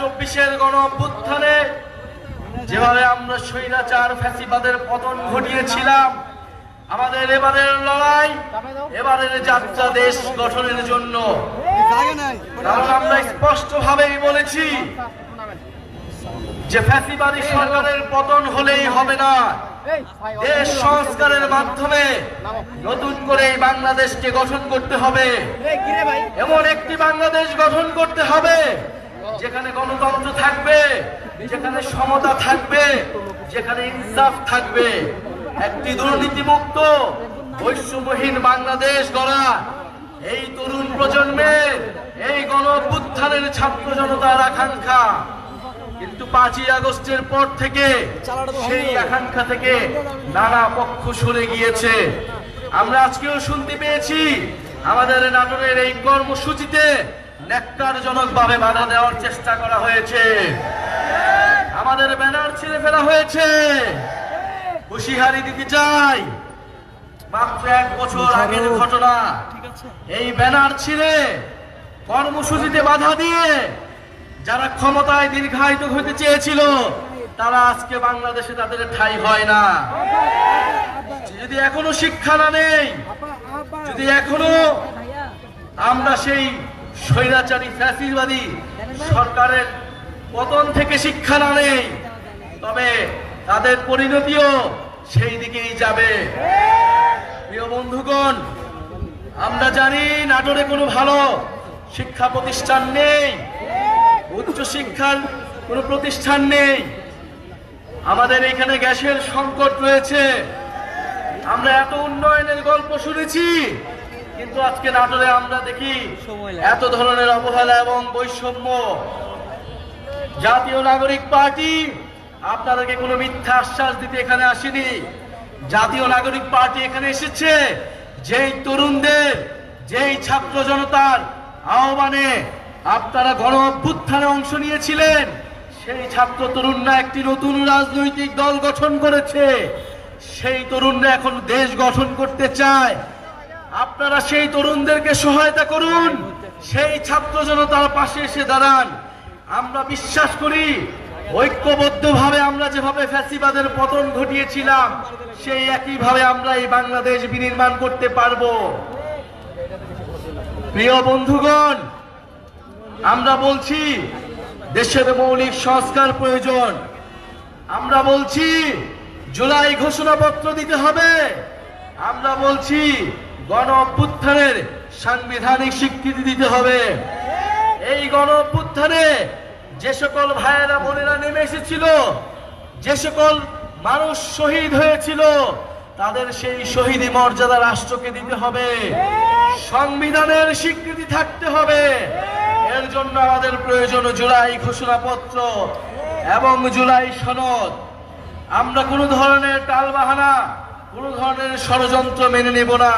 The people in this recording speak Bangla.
2024-এর গণ অভ্যুত্থানে যেভাবে আমরা স্বৈরাচার ফ্যাসিবাদের পতন ঘটিয়েছিলাম, আমাদের এবারের লড়াই, এবারের যাত্রা দেশ গঠনের জন্য। কারণ আমরা স্পষ্টভাবেই বলেছি যে ফ্যাসিবাদী সরকারের পতন হলেই হবে না, দেশ সংস্কারের মাধ্যমে নতুন করে এই বাংলাদেশকে গঠন করতে হবে। এমন একটি বাংলাদেশ গঠন করতে হবে যেখানে গণতন্ত্র থাকবে, যেখানে সমতা থাকবে, যেখানে ইনসাফ থাকবে, একটি দুর্নীতিমুক্ত বৈষম্যহীন বাংলাদেশ গড়া এই তরুণ প্রজন্মের, এই গণ অভ্যুত্থানের ছাত্র জনতার আকাঙ্ক্ষা। কিন্তু 5ই আগস্টের পর থেকে সেই আকাঙ্ক্ষা থেকে নানা পক্ষ সরে গিয়েছে। আমরা আজকেও শুনতে পেয়েছি আমাদের নাটোরের এই কর্মসূচিতে ন্যাক্কারজনকভাবে বাধা দেওয়ার চেষ্টা করা হয়েছে, আমাদের ব্যানার ছিঁড়ে ফেলা হয়েছে। হুঁশিয়ারি দিতে চাই, মাত্র 1 বছর আগের ঘটনা। এই ব্যানার ছিঁড়ে কর্মসূচিতে বাধা দিয়ে যারা ক্ষমতায় দীর্ঘায়িত হতে চেয়েছিল তারা আজকে বাংলাদেশে তাদের ঠাঁই হয় না। যদি এখনো শিক্ষা না নেই, যদি এখনো আমরা সেই স্বৈরাচারী ফ্যাসিবাদী সরকারের পতন থেকে শিক্ষা না নেই, তবে তাদের পরিণতিও সেই দিকেই যাবে। প্রিয় বন্ধুগণ, আমরা জানি নাটোরে কোনো ভালো শিক্ষা প্রতিষ্ঠান নেই, উচ্চ শিক্ষার কোনো প্রতিষ্ঠান নেই, আমাদের এখানে গ্যাসের সংকট রয়েছে। আমরা এত উন্নয়নের গল্প শুনেছি, কিন্তু আজকে নাটোরে আমরা দেখি এত ধরনের অবহেলা এবং বৈষম্য। জাতীয় নাগরিক পার্টি আপনাদেরকে কোনো মিথ্যা আশ্বাস দিতে এখানে আসেনি। জাতীয় নাগরিক পার্টি এখানে এসেছে যেই তরুণদের, যেই ছাত্র জনতার আহ্বানে আপনারা গণ অভ্যুত্থানে অংশ নিয়েছিলেন, সেই ছাত্র তরুণরা একটি নতুন রাজনৈতিক দল গঠন করেছে। সেই তরুণরা এখন দেশ গঠন করতে চায়। আপনারা সেই তরুণদেরকে সহায়তা করুন, সেই ছাত্র জনতার পাশে এসে দাঁড়ান। আমরা বিশ্বাস করি ঐক্যবদ্ধভাবে আমরা যেভাবে ফ্যাসিবাদের পতন ঘটিয়েছিলাম, সেই একইভাবে আমরা এই বাংলাদেশ বিনির্মাণ করতে পারবো। প্রিয় বন্ধুগণ, আমরা বলছি দেশের মৌলিক সংস্কার প্রয়োজন। আমরা বলছি জুলাই ঘোষণাপত্র দিতে হবে। আমরা বলছি গণ অভ্যুত্থানের সাংবিধানিক স্বীকৃতি দিতে হবে। এই গণ অভ্যুত্থানে যে সকল ভাইয়েরা বোনেরা নেমে এসেছিল, যে সকল মানুষ শহীদ হয়েছিল, তাদের সেই শহীদি মর্যাদা রাষ্ট্রকে দিতে হবে। সংবিধানের স্বীকৃতি থাকতে হবে। এর জন্য আমাদের প্রয়োজন জুলাই ঘোষণাপত্র এবং জুলাই সনদ। আমরা কোনো ধরনের টালবাহানা, কোনো ধরনের ষড়যন্ত্র মেনে নেব না।